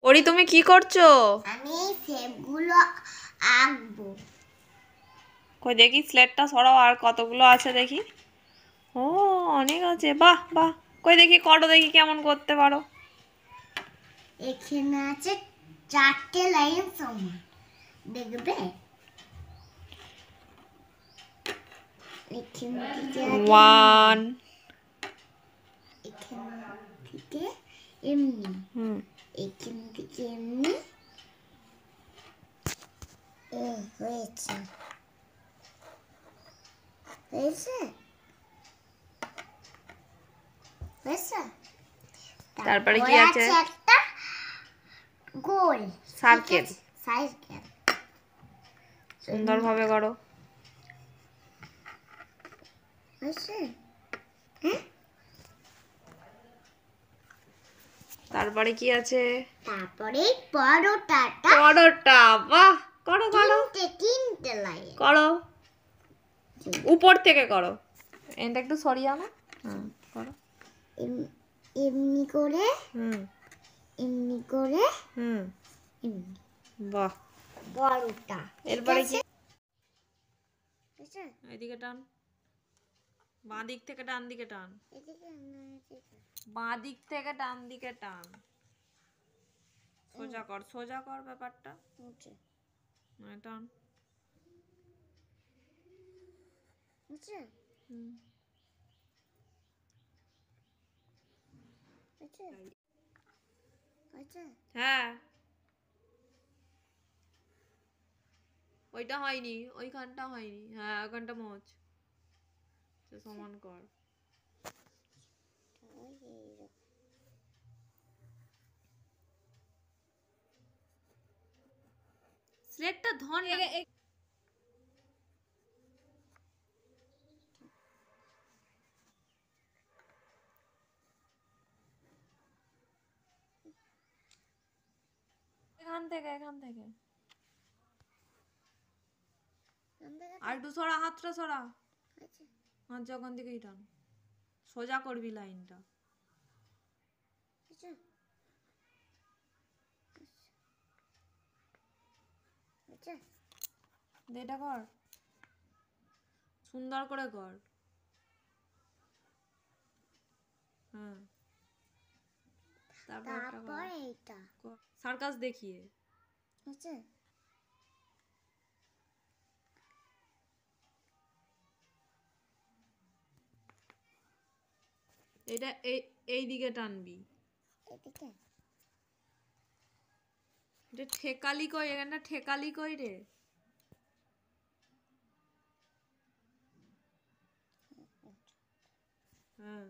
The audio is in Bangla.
ওরি তুমি কি করছো? আমি শেপগুলো আঁকবো। কই দেখি স্লেটটা সরাও, আর কতগুলো আছে দেখি। ও অনেক আছে, বাহ বাহ। কই দেখি করো, দেখি কেমন করতে পারো। এখানে আছে 4টে লাইন সমান, দেখবে? এখান থেকে 1 এখান থেকে এমনি, এখান থেকে এমনি। হয়েছে হয়েছে হয়েছে। তারপরে কি আছে? একটা গোল সার্কেল। সার্কেল সুন্দরভাবে করো। হয়েছে। তারপরে কি আছে? তারপরে পরোটাটা। পরোটা, বাহ। করো করো তিনটে লাইন করো, উপর থেকে করো। এটা একটু সরিয়ে আনো। করো। এমনি করে, এমনি করে, এমনি। বাহ। পরোটা। এরপরে কি? এদিকে টান, বাঁ দিক থেকে ডান দিকে টান, বাঁ দিক থেকে ডান দিকে টান। সোজা কর, সোজা কর ব্যাপারটা। টান। হ্যাঁ, ওইটা হয়নি, ওইখানটা হয়নি। হ্যাঁ, ওইখানটা মোচ, সমান কর। স্লেটটা ধর না। এখান থেকে, এখান থেকে আর একটু সরা, হাতটা সরা। হাত যখন দিকেই টান, সোজা করবি লাইনটা। এটা কর, সুন্দর করে কর। হ্যাঁ, তারপর এইটা সার্কাস দেখিয়ে। এটা এই দিকে টানবি। এটা ঠেকালি কই, এখানটা ঠেকালি কই রে? হ্যাঁ।